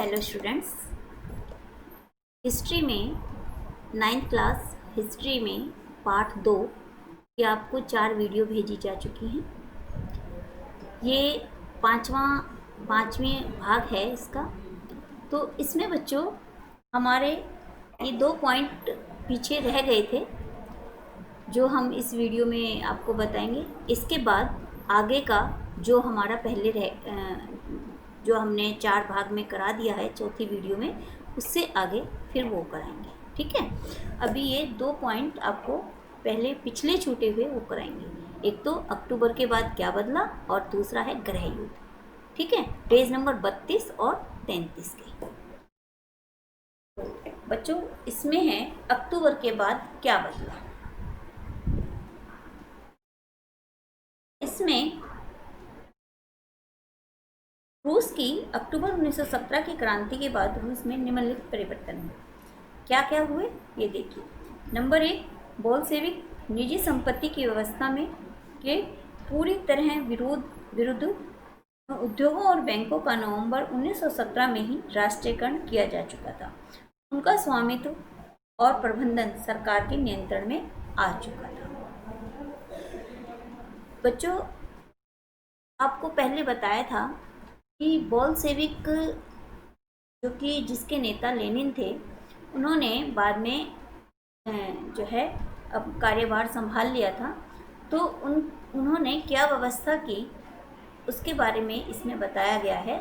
Hello students, history में 9th class history में part 2 की आपको 4 वीडियो भेजी जा चुकी हैं। ये पाँचवें भाग है इसका। तो इसमें बच्चों हमारे ये 2 पॉइंट पीछे रह गए थे जो हम इस वीडियो में आपको बताएंगे। इसके बाद आगे का जो हमारा जो हमने 4 भाग में करा दिया है चौथी वीडियो में, उससे आगे फिर वो कराएंगे। ठीक है, अभी ये 2 पॉइंट आपको पिछले छूटे हुए वो कराएंगे। एक तो अक्टूबर के बाद क्या बदला और दूसरा है गृह युद्ध। ठीक है, पेज नंबर 32 और 33 के बच्चों इसमें है अक्टूबर के बाद क्या बदला। इसमें रूस की अक्टूबर 1917 की क्रांति के बाद रूस में निम्नलिखित परिवर्तन हुए। क्या क्या हुए ये देखिए। नंबर 1, बोल्शेविक निजी संपत्ति की व्यवस्था में के पूरी तरह विरुद्ध उद्योगों और बैंकों का नवंबर 1917 में ही राष्ट्रीयकरण किया जा चुका था। उनका स्वामित्व और प्रबंधन सरकार के नियंत्रण में आ चुका था। बच्चों आपको पहले बताया था कि बोल्शेविक जो कि जिसके नेता लेनिन थे, उन्होंने बाद में जो है अब कार्यभार संभाल लिया था। तो उन्होंने क्या व्यवस्था की उसके बारे में इसमें बताया गया है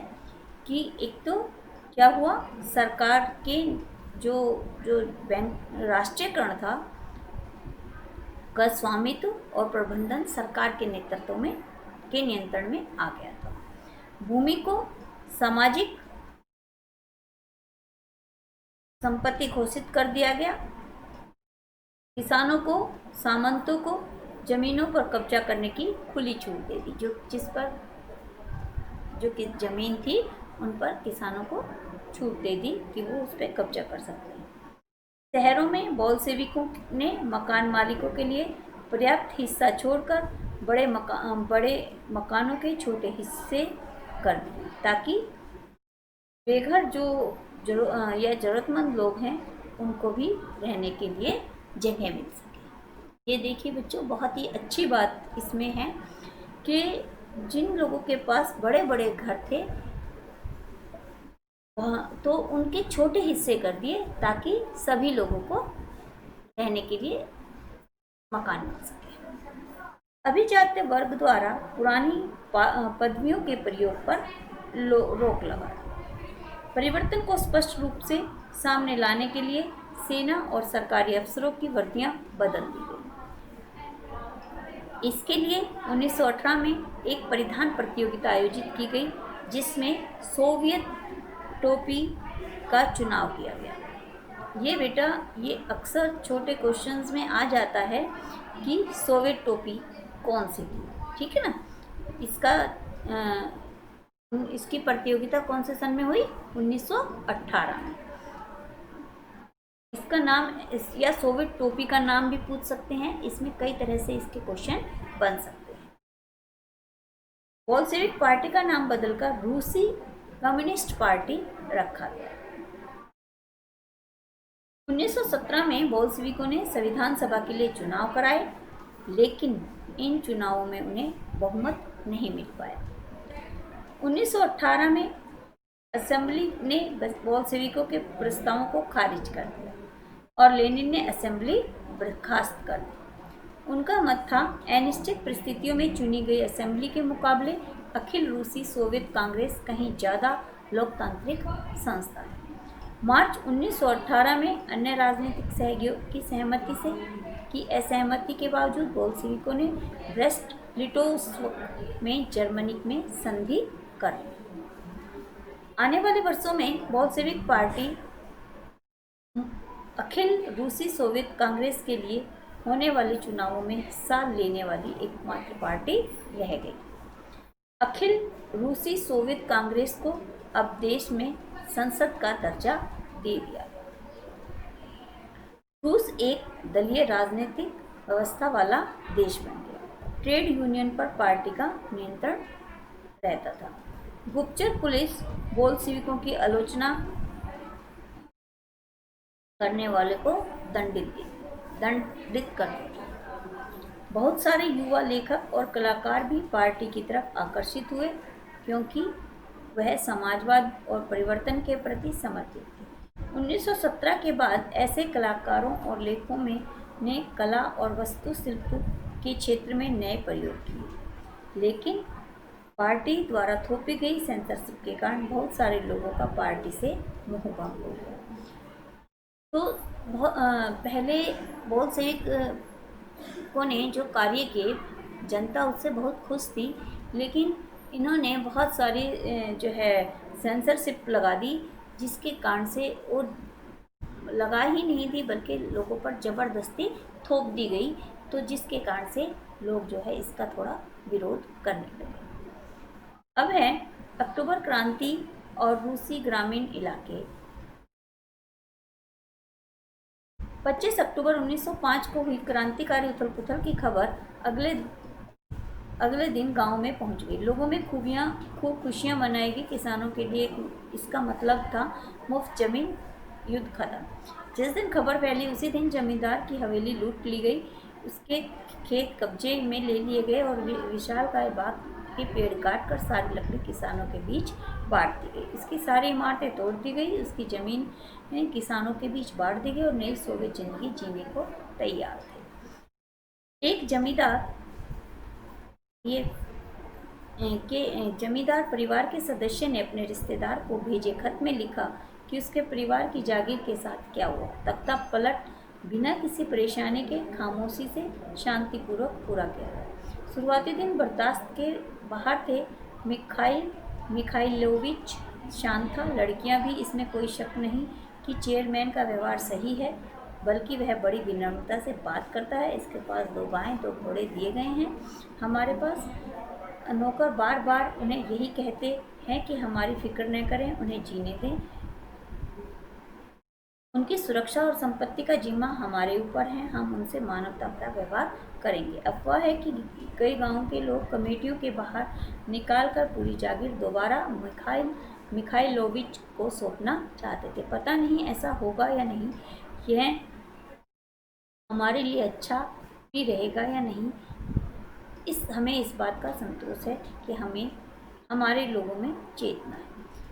कि एक तो क्या हुआ, सरकार के जो बैंक राष्ट्रीयकरण था का स्वामित्व और प्रबंधन सरकार के नेतृत्व में के नियंत्रण में आ गया था। भूमि को सामाजिक संपत्ति घोषित कर दिया गया। किसानों को, सामंतों को जमीनों पर कब्जा करने की खुली छूट दे दी। जो जमीन थी उन पर किसानों को छूट दे दी कि वो उस पर कब्जा कर सकते हैं। शहरों में बोल्शेविकों ने मकान मालिकों के लिए पर्याप्त हिस्सा छोड़कर बड़े मकानों के छोटे हिस्से कर दिए ताकि बेघर या ज़रूरतमंद लोग हैं उनको भी रहने के लिए जगह मिल सके। ये देखिए बच्चों, बहुत ही अच्छी बात इसमें है कि जिन लोगों के पास बड़े बड़े घर थे तो उनके छोटे हिस्से कर दिए ताकि सभी लोगों को रहने के लिए मकान मिल सके। अभिजात्य वर्ग द्वारा पुरानी पदवियों के प्रयोग पर रोक लगा। परिवर्तन को स्पष्ट रूप से सामने लाने के लिए सेना और सरकारी अफसरों की वर्दियां बदल दी गई। इसके लिए 1918 में एक परिधान प्रतियोगिता आयोजित की गई जिसमें सोवियत टोपी का चुनाव किया गया। ये बेटा ये अक्सर छोटे क्वेश्चंस में आ जाता है कि सोवियत टोपी कौन सी थी। ठीक है ना, इसकी प्रतियोगिता कौन से सन में हुई? 1918 में। इसका नाम या सोवियत टोपी का नाम भी पूछ सकते हैं। इसमें कई तरह से इसके क्वेश्चन बन सकते हैं। बोल्शेविक पार्टी का नाम बदलकर रूसी कम्युनिस्ट पार्टी रखा गया। 1917 में बोल्शेविकों ने संविधान सभा के लिए चुनाव कराए, लेकिन इन चुनावों में उन्हें बहुमत नहीं मिल पाया। 1918 में असेंबली ने बोल्शेविकों के प्रस्तावों को खारिज कर दिया और लेनिन ने असेंबली बर्खास्त कर दी। उनका मत था अनिश्चित परिस्थितियों में चुनी गई असेंबली के मुकाबले अखिल रूसी सोवियत कांग्रेस कहीं ज़्यादा लोकतांत्रिक संस्था है। मार्च 1918 में अन्य राजनीतिक सहयोगियों की सहमति से की असहमति के बावजूद बोल्शेविकों ने ब्रेस्ट लिटोव्स्क में जर्मनी में संधि कर ली। आने वाले वर्षों में बोल्शेविक पार्टी अखिल रूसी सोवियत कांग्रेस के लिए होने वाले चुनावों में हिस्सा लेने वाली एकमात्र पार्टी रह गई। अखिल रूसी सोवियत कांग्रेस को अब देश में संसद का दर्जा दे दिया। रूस एक दलीय राजनीतिक व्यवस्था वाला देश बन गया। ट्रेड यूनियन पर पार्टी का नियंत्रण रहता था। गुप्तचर पुलिस बोल्शेविकों की आलोचना करने वाले को दंडित करती थी। बहुत सारे युवा लेखक और कलाकार भी पार्टी की तरफ आकर्षित हुए क्योंकि वह समाजवाद और परिवर्तन के प्रति समर्पित थे। 1917 के बाद ऐसे कलाकारों और लेखकों में ने कला और वास्तुशिल्प के क्षेत्र में नए प्रयोग किए, लेकिन पार्टी द्वारा थोपी गई सेंसरशिप के कारण बहुत सारे लोगों का पार्टी से मोह भंग हो गया। तो पहले बोल्शेविकों ने जो कार्य किए, जनता उससे बहुत खुश थी, लेकिन इन्होंने बहुत सारी जो है सेंसरशिप लगा दी, जिसके कारण से वो लगा ही नहीं थी बल्कि लोगों पर ज़बरदस्ती थोप दी गई, तो जिसके कारण से लोग जो है इसका थोड़ा विरोध करने लगे। अब है अक्टूबर क्रांति और रूसी ग्रामीण इलाके। 25 अक्टूबर 1905 को हुई क्रांतिकारी उथल-पुथल की खबर अगले दिन गांव में पहुंच गई। लोगों में खूब खुशियां मनाई गई। किसानों के लिए इसका मतलब था मुफ्त जमीन, युद्ध खत्म। जिस दिन खबर फैली उसी दिन जमींदार की हवेली लूट ली गई, उसके खेत कब्जे में ले लिए गए और विशालकाय बाग के पेड़ काटकर सारी लकड़ी किसानों के बीच बांट दी गई। उसकी सारी इमारतें तोड़ दी गई, उसकी जमीन किसानों के बीच बांट दी गई और नई सोवियत जिंदगी जीने को तैयार थे। एक जमींदार परिवार के सदस्य ने अपने रिश्तेदार को भेजे खत में लिखा कि उसके परिवार की जागीर के साथ क्या हुआ। तख्ता पलट बिना किसी परेशानी के खामोशी से शांतिपूर्वक पूरा किया। शुरुआती दिन बर्दाश्त के बाहर थे। मिखाइलोविच शांत था। लड़कियां भी, इसमें कोई शक नहीं कि चेयरमैन का व्यवहार सही है, बल्कि वह बड़ी विनम्रता से बात करता है। इसके पास 2 गायें 2 घोड़े दिए गए हैं। हमारे पास नौकर बार बार उन्हें यही कहते हैं कि हमारी फिक्र न करें, उन्हें जीने दें, उनकी सुरक्षा और संपत्ति का जिम्मा हमारे ऊपर है, हम उनसे मानवता भरा व्यवहार करेंगे। अफवाह है कि कई गांवों के लोग कमेटियों के बाहर निकालकर पूरी जागीर दोबारा मिखाइलोविच को सौंपना चाहते थे। पता नहीं ऐसा होगा या नहीं, यह हमारे लिए अच्छा भी रहेगा या नहीं, हमें इस बात का संतोष है कि हमारे लोगों में चेतना है।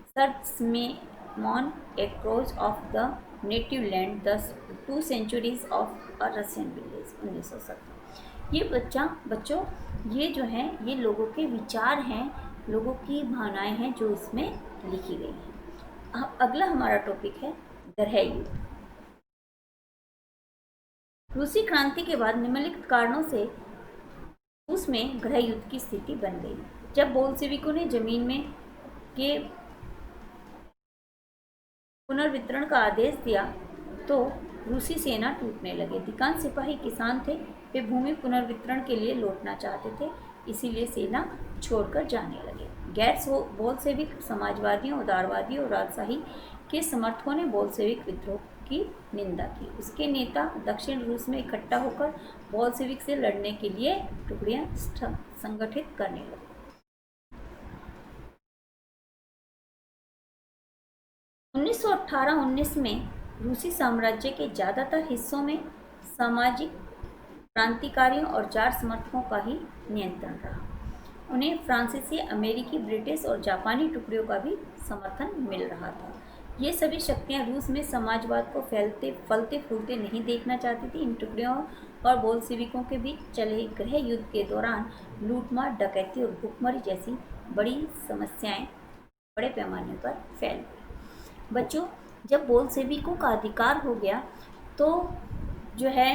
सर में encroach of the native land, 2 centuries of a Russian village, 1917। ये बच्चों ये जो हैं ये लोगों के विचार हैं, लोगों की भावनाएं हैं जो इसमें लिखी गई हैं। अगला हमारा टॉपिक है ग्रह युद्ध। रूसी क्रांति के बाद निम्नलिखित कारणों से रूस में गृह युद्ध की स्थिति बन गई। जब बोल्शेविकों ने जमीन में के पुनर्वितरण का आदेश दिया तो रूसी सेना टूटने लगी। अधिकांश सिपाही किसान थे, वे भूमि पुनर्वितरण के लिए लौटना चाहते थे, इसीलिए सेना छोड़कर जाने लगे। गैर बोल्शेविक समाजवादियों, उदारवादियों और राजशाही के समर्थकों ने बोल्शेविक विद्रोह की निंदा की। उसके नेता दक्षिण रूस में इकट्ठा होकर बोल्शेविक से लड़ने के लिए टुकड़ियां संगठित करने लगे। 1918-19 में रूसी साम्राज्य के ज़्यादातर हिस्सों में सामाजिक क्रांतिकारियों और जार समर्थकों का ही नियंत्रण रहा। उन्हें फ्रांसीसी, अमेरिकी, ब्रिटिश और जापानी टुकड़ियों का भी समर्थन मिल रहा था। ये सभी शक्तियां रूस में समाजवाद को फलते फूलते नहीं देखना चाहती थी। इन टुकड़ियों और बोल्शेविकों के बीच चले गृह युद्ध के दौरान लूटमार, डकैती और भुखमरी जैसी बड़ी समस्याएं बड़े पैमाने पर फैल गई। बच्चों, जब बोल्शेविकों का अधिकार हो गया तो जो है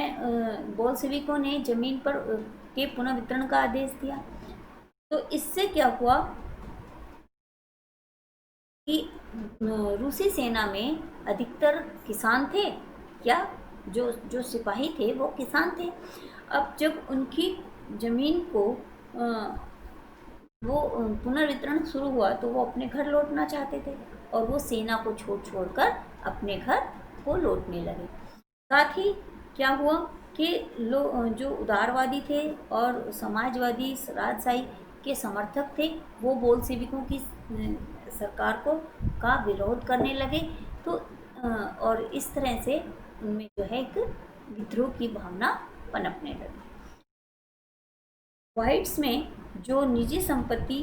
बोल्शेविकों ने जमीन पर के पुनर्वितरण का आदेश दिया। तो इससे क्या हुआ कि रूसी सेना में अधिकतर किसान थे, या जो सिपाही थे वो किसान थे। अब जब उनकी ज़मीन को वो पुनर्वितरण शुरू हुआ तो वो अपने घर लौटना चाहते थे और वो सेना को छोड़कर अपने घर को लौटने लगे। साथ ही क्या हुआ कि जो उदारवादी थे और समाजवादी, राजशाही के समर्थक थे वो बोल्शेविकों की सरकार को का विरोध करने लगे। तो और इस तरह से उनमें जो है एक विद्रोह की भावना पनपने लगी। व्हाइट्स में जो निजी संपत्ति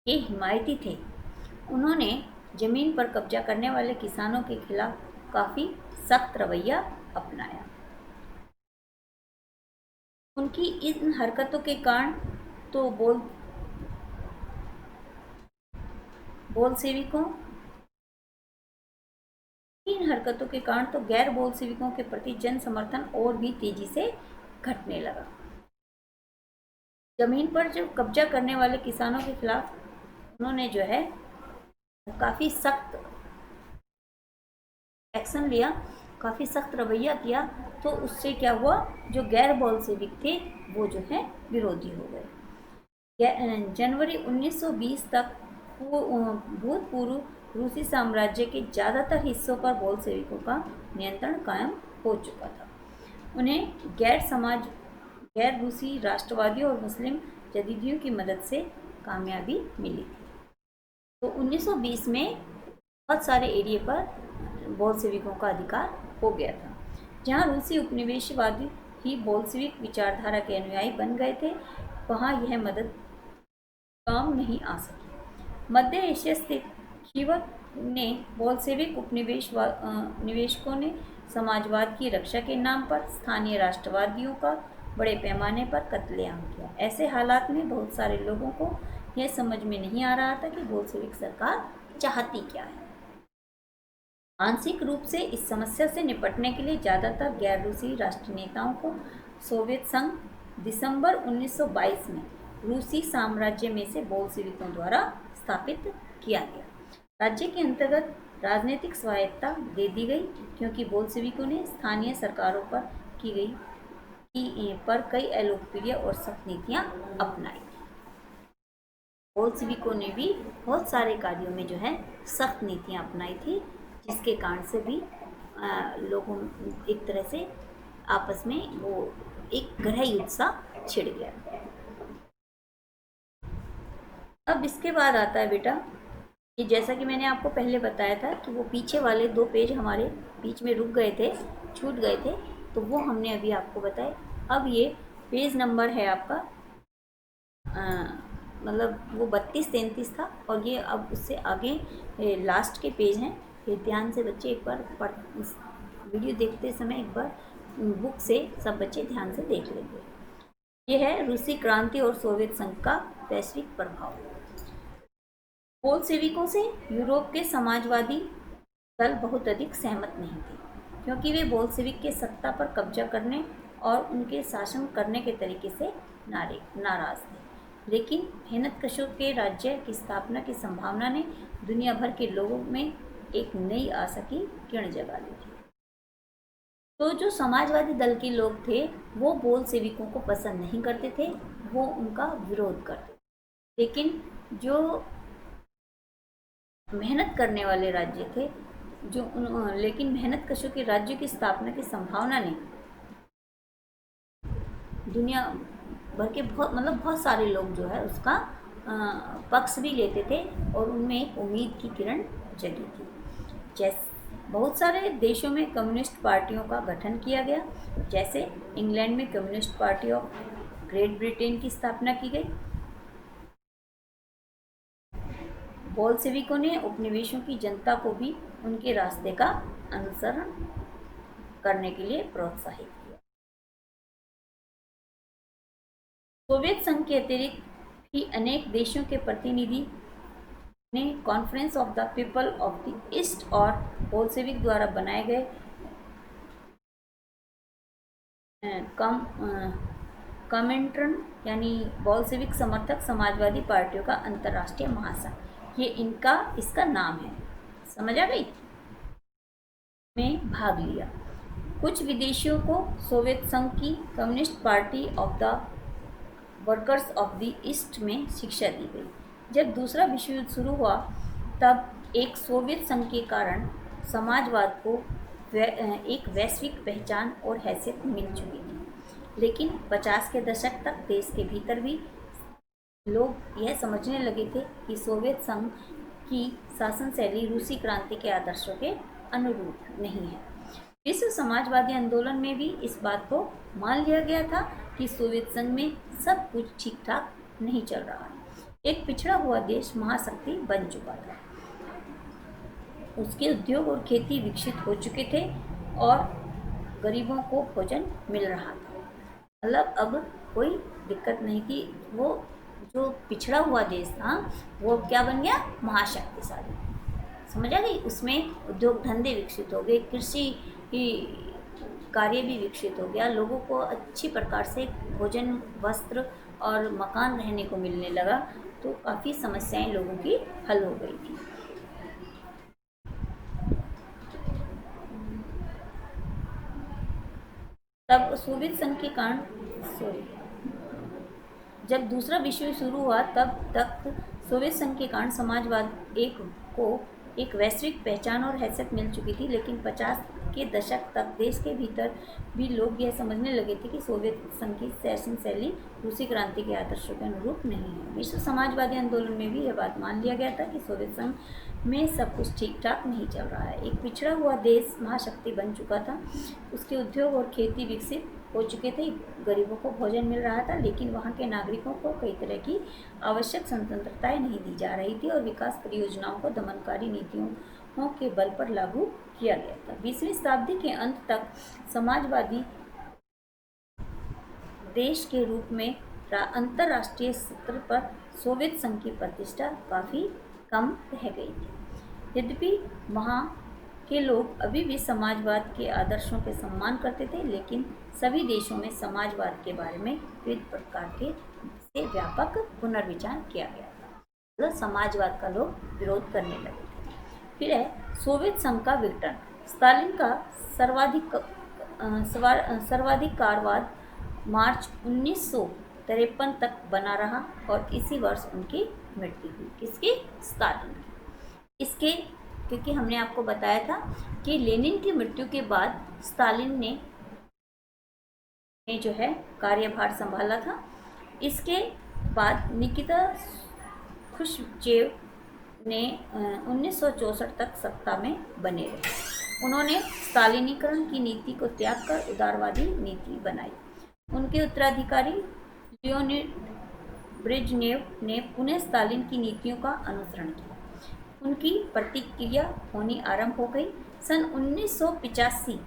के हिमायती थे, उन्होंने जमीन पर कब्जा करने वाले किसानों के खिलाफ काफी सख्त रवैया अपनाया। उनकी इन हरकतों के कारण तो बोल्शेविकों इन हरकतों के कारण तो गैर बोल्शेविकों के प्रति जन समर्थन और भी तेजी से घटने लगा। जमीन पर जो कब्जा करने वाले किसानों के खिलाफ उन्होंने जो है काफी सख्त एक्शन लिया, काफी सख्त रवैया किया। तो उससे क्या हुआ, जो गैर बोल्शेविक थे वो जो है विरोधी हो गए। जनवरी 1920 तक भूतपूर्व रूसी साम्राज्य के ज़्यादातर हिस्सों पर बोल्शेविकों का नियंत्रण कायम हो चुका था। उन्हें गैर रूसी राष्ट्रवादियों और मुस्लिम जदीदियों की मदद से कामयाबी मिली थी। तो 1920 में बहुत सारे एरिया पर बोल्शेविकों का अधिकार हो गया था। जहां रूसी उपनिवेशवादी ही बोल्शेविक विचारधारा के अनुयायी बन गए थे, वहां यह मदद काम नहीं आ सकी। मध्य एशिया स्थित खीवक ने बोल्शेविक निवेशकों ने समाजवाद की रक्षा के नाम पर स्थानीय राष्ट्रवादियों का बड़े पैमाने पर कत्लेआम किया। ऐसे हालात में बहुत सारे लोगों को यह समझ में नहीं आ रहा था कि बोल्शेविक सरकार चाहती क्या है। आंशिक रूप से इस समस्या से निपटने के लिए ज़्यादातर गैर रूसी राष्ट्र नेताओं को सोवियत संघ दिसंबर 1922 में रूसी साम्राज्य में से बोल्शेविकों द्वारा स्थापित किया गया। राज्य के अंतर्गत राजनीतिक स्वायत्तता दे दी गई, क्योंकि बोल्शेविकों ने स्थानीय सरकारों पर कई अलोकप्रिय और सख्त नीतियां अपनाई। बोल्शेविकों ने भी बहुत सारे कार्यों में जो है सख्त नीतियां अपनाई थी, जिसके कारण से भी लोगों एक तरह से आपस में वो एक गृह युद्ध सा छिड़ गया। अब इसके बाद आता है बेटा कि जैसा कि मैंने आपको पहले बताया था कि वो पीछे वाले 2 पेज हमारे बीच में रुक गए थे, छूट गए थे, तो वो हमने अभी आपको बताए। अब ये पेज नंबर है आपका मतलब वो 32-33 था, और ये अब उससे आगे लास्ट के पेज हैं। ये ध्यान से बच्चे एक बार वीडियो देखते समय एक बार बुक से सब बच्चे ध्यान से देख लेंगे। ये है रूसी क्रांति और सोवियत संघ का वैश्विक प्रभाव। बोल्शेविकों से यूरोप के समाजवादी दल बहुत अधिक सहमत नहीं थे, क्योंकि वे बोल्शेविक के सत्ता पर कब्जा करने और उनके शासन करने के तरीके से नाराज थे। लेकिन मेहनतकशों के राज्य की स्थापना की संभावना ने दुनिया भर के लोगों में एक नई आशा की किरण जगा दी थी। तो जो समाजवादी दल के लोग थे वो बोल्शेविकों को पसंद नहीं करते थे, वो उनका विरोध करते थे। लेकिन जो मेहनत करने वाले राज्य थे लेकिन मेहनतकशों के राज्य की स्थापना की संभावना ने दुनिया भर के बहुत सारे लोग जो है उसका पक्ष भी लेते थे, और उनमें एक उम्मीद की किरण जगी थी। जैसे बहुत सारे देशों में कम्युनिस्ट पार्टियों का गठन किया गया, जैसे इंग्लैंड में communist party of great Britain की स्थापना की गई। बोल्शेविकों ने उपनिवेशों की जनता को भी उनके रास्ते का अनुसरण करने के लिए प्रोत्साहित किया। सोवियत संघ के अतिरिक्त भी अनेक देशों के प्रतिनिधि ने conference of the people of the east और बोल्शेविक द्वारा बनाए गए कॉमिंटर्न यानी बोल्शेविक समर्थक समाजवादी पार्टियों का अंतर्राष्ट्रीय महासंघ, ये इसका नाम है, समझ आ गई, में भाग लिया। कुछ विदेशियों को सोवियत संघ की communist party of the workers of the east में शिक्षा दी गई। जब दूसरा विश्व युद्ध शुरू हुआ तब एक सोवियत संघ के कारण समाजवाद को एक वैश्विक पहचान और हैसियत मिल चुकी थी। लेकिन 50 के दशक तक देश के भीतर भी लोग यह समझने लगे थे कि सोवियत संघ की शासन शैली रूसी क्रांति के आदर्शों के अनुरूप नहीं है। विश्व समाजवादी आंदोलन में भी इस बात को मान लिया गया था कि सोवियत संघ में सब कुछ ठीक ठाक नहीं चल रहा है। एक पिछड़ा हुआ देश महाशक्ति बन चुका था, उसके उद्योग और खेती विकसित हो चुके थे और गरीबों को भोजन मिल रहा था। मतलब अब कोई दिक्कत नहीं थी। वो जो पिछड़ा हुआ देश था वो क्या बन गया, महाशक्तिशाली। समझ आ गई। उसमें उद्योग धंधे विकसित हो गए, कृषि कार्य भी विकसित हो गया, लोगों को अच्छी प्रकार से भोजन, वस्त्र और मकान रहने को मिलने लगा, तो काफ़ी समस्याएं लोगों की हल हो गई थी। तब सोवियत संघ के कारण जब दूसरा विश्व युद्ध शुरू हुआ तब तक सोवियत संघ के कारण समाजवाद को एक वैश्विक पहचान और हैसियत मिल चुकी थी, लेकिन 50 के दशक तक देश के भीतर भी लोग यह समझने लगे थे कि सोवियत संघ की शासन शैली रूसी क्रांति के आदर्शों के अनुरूप नहीं है। विश्व समाजवादी आंदोलन में भी यह बात मान लिया गया था कि सोवियत संघ में सब कुछ ठीक ठाक नहीं चल रहा है। एक पिछड़ा हुआ देश महाशक्ति बन चुका था, उसके उद्योग और खेती विकसित हो चुके थे, गरीबों को भोजन मिल रहा था, लेकिन वहाँ के नागरिकों को कई तरह की आवश्यक स्वतंत्रताएं नहीं दी जा रही थी और विकास परियोजनाओं को दमनकारी नीतियों के बल पर लागू किया गया था। 20वीं शताब्दी के अंत तक समाजवादी देश के रूप में अंतर्राष्ट्रीय स्तर पर सोवियत संघ की प्रतिष्ठा काफ़ी कम रह गई थी। यद्यपि वहाँ के लोग अभी भी समाजवाद के आदर्शों के सम्मान करते थे, लेकिन सभी देशों में समाजवाद के बारे में विविध प्रकार के से व्यापक पुनर्विचार किया गया था। मतलब समाजवाद का लोग विरोध करने लगे थे। फिर है सोवियत संघ का विघटन। स्टालिन का सर्वाधिकारवाद मार्च 1953 तक बना रहा और इसी वर्ष उनकी मृत्यु हुई। किसकी? स्टालिन की। इसके क्योंकि हमने आपको बताया था कि लेनिन की मृत्यु के बाद स्टालिन ने जो है कार्यभार संभाला था। इसके बाद निकिता ख्रुश्चेव ने 1964 तक सत्ता में बने रहे। उन्होंने स्टालिनीकरण की नीति को त्याग कर उदारवादी नीति बनाई। उनके उत्तराधिकारी लियोनिड ब्रेजनेव ने पुनः स्टालिन की नीतियों का अनुसरण किया। उनकी प्रतिक्रिया होनी आरंभ हो गई। सन 1985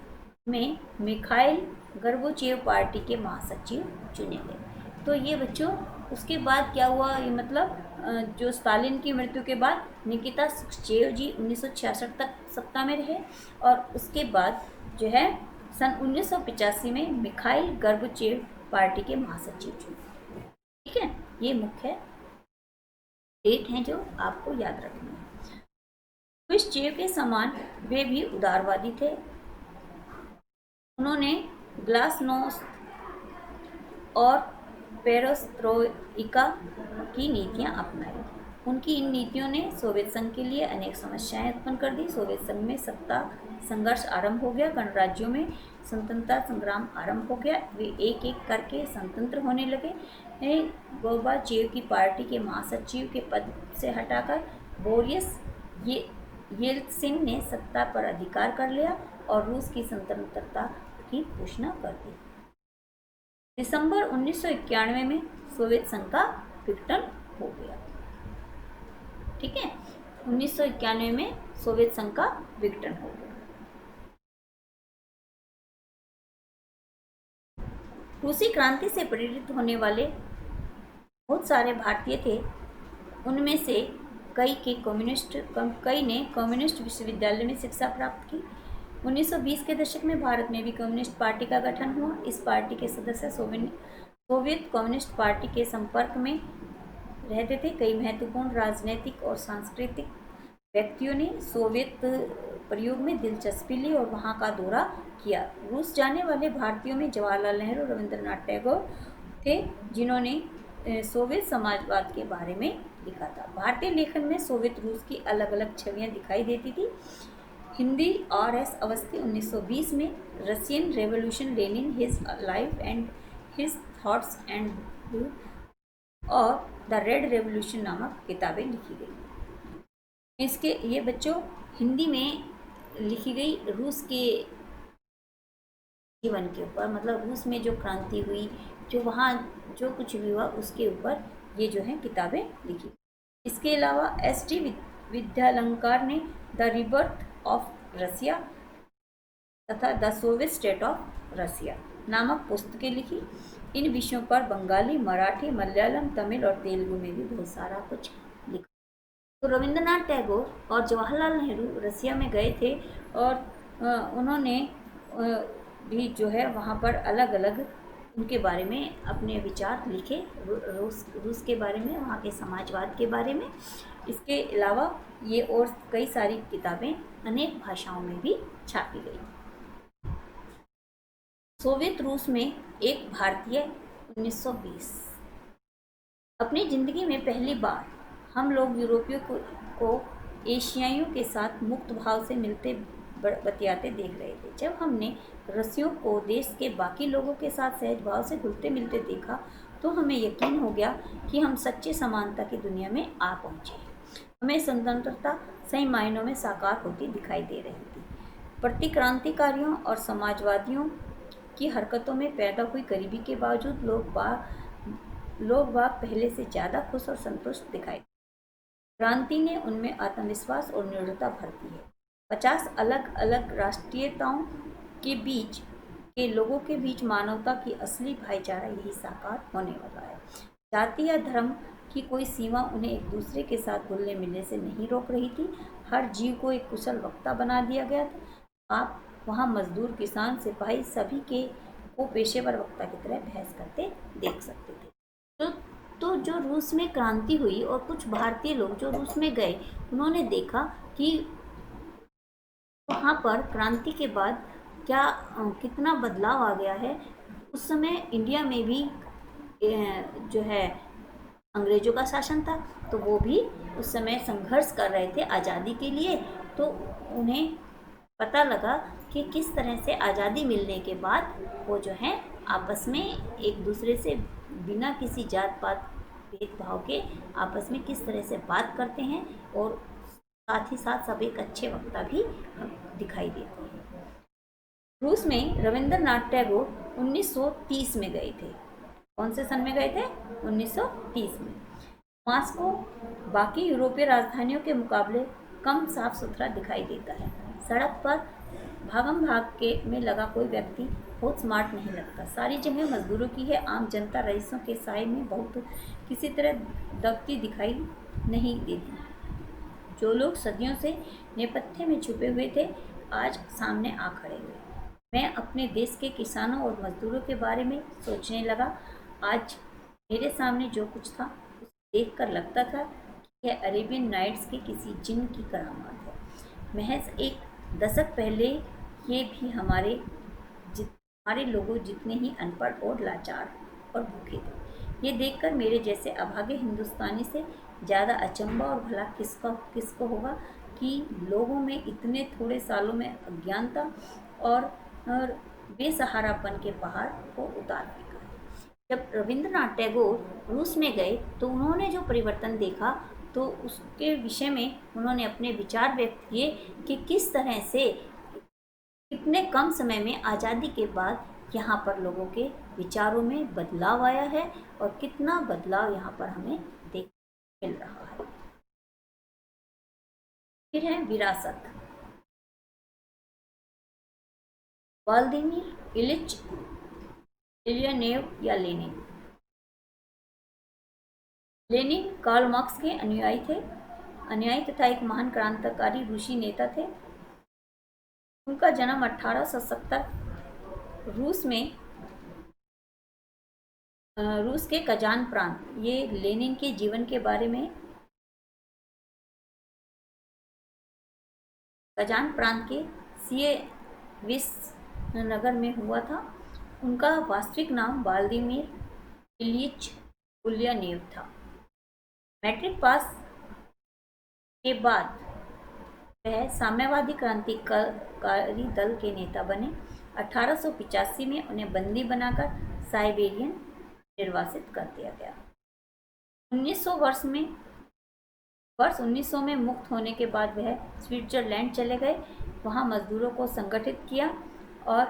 में मिखाइल गोर्बाचेव पार्टी के महासचिव चुने गए। तो ये बच्चों उसके बाद क्या हुआ, ये मतलब जो स्टालिन की मृत्यु के बाद निकिता ख्रुश्चेव जी 1966 तक सत्ता में रहे और उसके बाद जो है सन 1985 में मिखाइल गोर्बाचेव पार्टी के महासचिव चुने। ठीक है, ये मुख्य डेट हैं जो आपको याद रखना है। ख्रुश्चेव के समान वे भी उदारवादी थे। उन्होंने ग्लासनोस्ट और पेरेस्ट्रोइका की नीतियां अपनाई। उनकी इन नीतियों ने सोवियत संघ के लिए अनेक समस्याएं उत्पन्न कर दी। सोवियत संघ में सत्ता संघर्ष आरंभ हो गया, गणराज्यों में स्वतंत्रता संग्राम आरंभ हो गया, वे एक एक करके स्वतंत्र होने लगे। गोर्बाचेव की पार्टी के महासचिव के पद से हटाकर बोरिस येल्त्सिन ने सत्ता पर अधिकार कर लिया और रूस की स्वतंत्रता की घोषणा कर दी। दिसंबर 1991 में सोवियत संघ का विघटन हो गया। ठीक है, 1991 में सोवियत संघ का विघटन हो गया। रूसी क्रांति से प्रेरित होने वाले बहुत सारे भारतीय थे। उनमें से कई ने कम्युनिस्ट विश्वविद्यालय में शिक्षा प्राप्त की। 1920 के दशक में भारत में भी कम्युनिस्ट पार्टी का गठन हुआ। इस पार्टी के सदस्य सोवियत कम्युनिस्ट पार्टी के संपर्क में रहते थे। कई महत्वपूर्ण राजनीतिक और सांस्कृतिक व्यक्तियों ने सोवियत प्रयोग में दिलचस्पी ली और वहां का दौरा किया। रूस जाने वाले भारतीयों में जवाहरलाल नेहरू और रविंद्रनाथ टैगोर थे, जिन्होंने सोवियत समाजवाद के बारे में लिखा था। भारतीय लेखन में सोवियत रूस की अलग अलग छवियां दिखाई देती थी। हिंदी R.S. अवस्थी 1920 में Russian revolution, Lenin, his life and his thoughts and और द रेड रेवोल्यूशन नामक किताबें लिखी गई। इसके ये बच्चों हिंदी में लिखी गई रूस के जीवन के ऊपर, मतलब रूस में जो क्रांति हुई, जो वहाँ जो कुछ भी हुआ उसके ऊपर ये जो है किताबें लिखी। इसके अलावा S.T. विद्यालंकार ने द रिबर्थ ऑफ रसिया तथा the Soviet state of Russia नामक पुस्तकें लिखी। इन विषयों पर बंगाली, मराठी, मलयालम, तमिल और तेलुगु में भी बहुत सारा कुछ लिखा। तो रविंद्रनाथ टैगोर और जवाहरलाल नेहरू रसिया में गए थे और उन्होंने भी जो है वहाँ पर अलग अलग उनके बारे में अपने विचार लिखे, रूस के बारे में, वहाँ के समाजवाद के बारे में। इसके अलावा ये और कई सारी किताबें अनेक भाषाओं में भी छापी गई। सोवियत रूस में एक भारतीय 1920। अपनी ज़िंदगी में पहली बार हम लोग यूरोपियों को एशियाइयों के साथ मुक्त भाव से मिलते बतियाते देख रहे थे। जब हमने रसियों को देश के बाकी लोगों के साथ सहज भाव से घुलते मिलते देखा तो हमें यकीन हो गया कि हम सच्ची समानता की दुनिया में आ पहुँचे। हमें स्वतंत्रता सही मायनों में साकार होती दिखाई दे रही थी। प्रतिक्रांतिकारियों और समाजवादियों की हरकतों में पैदा हुई गरीबी के बावजूद लोग पहले से ज़्यादा खुश और संतुष्ट दिखाई। क्रांति ने उनमें आत्मविश्वास और दृढ़ता भर दी है। 50 अलग अलग राष्ट्रीयताओं के बीच के लोगों के बीच मानवता की असली भाईचारा यही साकार होने वाला है। जाति या धर्म की कोई सीमा उन्हें एक दूसरे के साथ घुलने मिलने से नहीं रोक रही थी। हर जीव को एक कुशल वक्ता बना दिया गया था। आप वहाँ मजदूर, किसान, सिपाही सभी के को पेशेवर वक्ता की तरह बहस करते देख सकते थे। तो जो रूस में क्रांति हुई और कुछ भारतीय लोग जो रूस में गए, उन्होंने देखा कि वहाँ पर क्रांति के बाद कितना बदलाव आ गया है। उस समय इंडिया में भी जो है अंग्रेजों का शासन था, तो वो भी उस समय संघर्ष कर रहे थे आज़ादी के लिए। तो उन्हें पता लगा कि किस तरह से आज़ादी मिलने के बाद वो जो है आपस में एक दूसरे से बिना किसी जात पात भेदभाव के आपस में किस तरह से बात करते हैं, और साथ ही साथ सब एक अच्छे वक्ता भी दिखाई देते हैं। रूस में रविंद्रनाथ टैगोर 1930 में गए थे। कौन से सन में गए थे? 1930 में। मॉस्को बाकी यूरोपीय राजधानियों के मुकाबले कम साफ सुथरा दिखाई देता है। सड़क पर भागम भाग के में लगा कोई व्यक्ति बहुत स्मार्ट नहीं लगता। सारी जगह मजदूरों की है। आम जनता रईसों के साए में बहुत किसी तरह दबती दिखाई नहीं देती। जो लोग सदियों से नेपथ्य में छुपे हुए थे, आज सामने आ खड़े हुए। मैं अपने देश के किसानों और मजदूरों के बारे में सोचने लगा। आज मेरे सामने जो कुछ था उसे देखकर लगता था कि यह अरेबियन नाइट्स के किसी जिन की करामात है। महज एक दशक पहले ये भी हमारे लोगों जितने ही अनपढ़ और लाचार और भूखे थे। ये देखकर मेरे जैसे अभागे हिंदुस्तानी से ज़्यादा अचंभा और भला किसको होगा कि लोगों में इतने थोड़े सालों में अज्ञानता और बेसहारापन के पहाड़ को उतार फेंका है। जब रविंद्रनाथ टैगोर रूस में गए तो उन्होंने जो परिवर्तन देखा, तो उसके विषय में उन्होंने अपने विचार व्यक्त किए कि किस तरह से इतने कम समय में आज़ादी के बाद यहाँ पर लोगों के विचारों में बदलाव आया है और कितना बदलाव यहाँ पर हमें देखने मिल रहा है। फिर है विरासत। व्लादिमीर इलिच लेनिन या लेनिन कार्ल मार्क्स के अनुयायी तथा एक महान क्रांतिकारी रूसी नेता थे। उनका जन्म 1870 रूस के कजान प्रांत। ये लेनिन के जीवन के बारे में कजान प्रांत के सिएविस नगर में हुआ था। उनका वास्तविक नाम व्लादिमीर इलिच उल्यानेव था। मैट्रिक पास के बाद वह साम्यवादी क्रांतिकारी दल के नेता बने। 1885 में उन्हें बंदी बनाकर साइबेरियन निर्वासित कर दिया गया। वर्ष 1900 में मुक्त होने के बाद वह स्विट्जरलैंड चले गए। वहाँ मजदूरों को संगठित किया और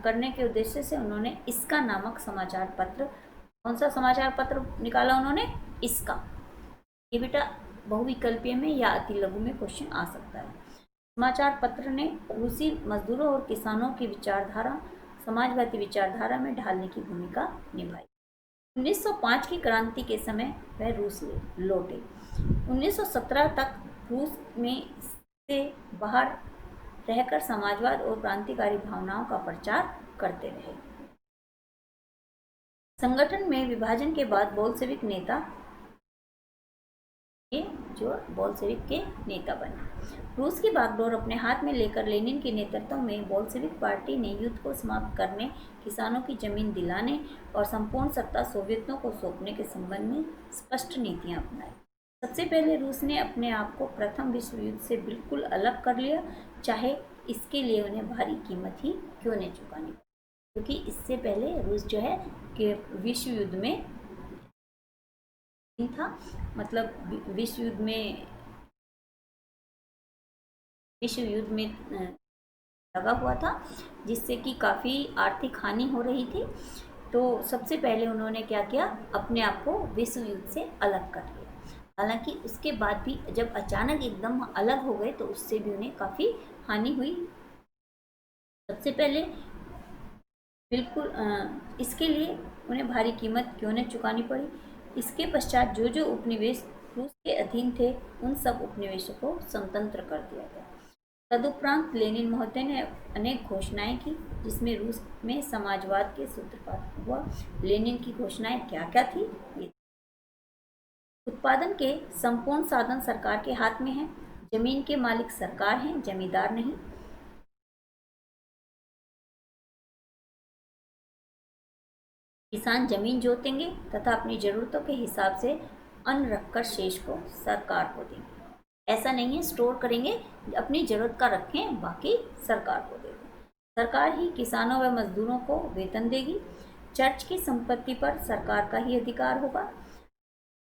करने के उद्देश्य से उन्होंने इसका नामक समाचार पत्र, कौन सा समाचार पत्र निकाला उन्होंने? इसका। ये बेटा बहुविकल्पीय में या अति लघु में क्वेश्चन आ सकता है। समाचार पत्र ने रूसी मजदूरों और किसानों की विचारधारा समाजवादी विचारधारा में ढालने की भूमिका निभाई। 1905 की क्रांति के समय वह रूस लौटे। 1917 तक रूस में से बाहर रहकर समाजवाद और क्रांतिकारी भावनाओं का प्रचार करते रहे। संगठन में विभाजन के बाद बोल्शेविक के नेता बने। रूस की बागडोर अपने हाथ में लेकर लेनिन के नेतृत्व में बोल्शेविक पार्टी ने युद्ध को समाप्त करने, किसानों की जमीन दिलाने और संपूर्ण सत्ता सोवियतों को सौंपने के संबंध में स्पष्ट नीतियां अपनाई। सबसे पहले रूस ने अपने आप को प्रथम विश्व युद्ध से बिल्कुल अलग कर लिया, चाहे इसके लिए उन्हें भारी कीमत ही क्यों नहीं चुकानी, क्योंकि इससे पहले रूस जो है कि विश्व युद्ध में था, मतलब विश्व युद्ध में लगा हुआ था, जिससे कि काफ़ी आर्थिक हानि हो रही थी। तो सबसे पहले उन्होंने क्या किया, अपने आप को विश्व युद्ध से अलग कर लिया। हालांकि उसके बाद भी जब अचानक एकदम अलग हो गए तो उससे भी उन्हें काफ़ी हानि हुई। सबसे पहले बिल्कुल इसके लिए उन्हें भारी कीमत क्यों नहीं चुकानी पड़ी। इसके पश्चात जो जो उपनिवेश रूस के अधीन थे उन सब उपनिवेशों को स्वतंत्र कर दिया गया। तदुपरांत लेनिन महोदय ने अनेक घोषणाएं की, जिसमें रूस में समाजवाद के सूत्रपात हुआ। लेनिन की घोषणाएं क्या क्या थी? ये उत्पादन के संपूर्ण साधन सरकार के हाथ में है। जमीन के मालिक सरकार हैं, जमींदार नहीं। किसान जमीन जोतेंगे तथा अपनी जरूरतों के हिसाब से अन्न रखकर शेष को सरकार को देंगे। ऐसा नहीं है स्टोर करेंगे, अपनी जरूरत का रखें, बाकी सरकार को दे दें। सरकार ही किसानों व मजदूरों को वेतन देगी। चर्च की संपत्ति पर सरकार का ही अधिकार होगा।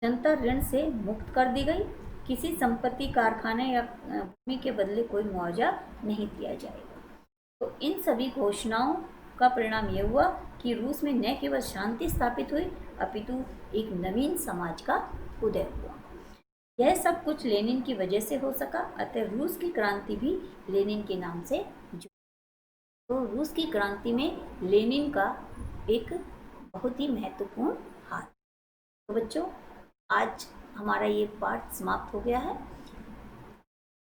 जनता ऋण से मुक्त कर दी गई। किसी संपत्ति, कारखाने या भूमि के बदले कोई मुआवजा नहीं दिया जाएगा। तो इन सभी घोषणाओं का परिणाम यह हुआ कि रूस में न केवल शांति स्थापित हुई, अपितु एक नवीन समाज का उदय हुआ। यह सब कुछ लेनिन की वजह से हो सका, अतः रूस की क्रांति भी लेनिन के नाम से जुड़ी। तो रूस की क्रांति में लेनिन का एक बहुत ही महत्वपूर्ण हाथ। तो बच्चों, आज हमारा ये पाठ समाप्त हो गया है।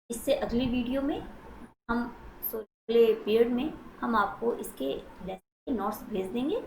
इससे अगली वीडियो में हम अगले पीरियड में हम आपको इसके लेसन के नोट्स भेज देंगे।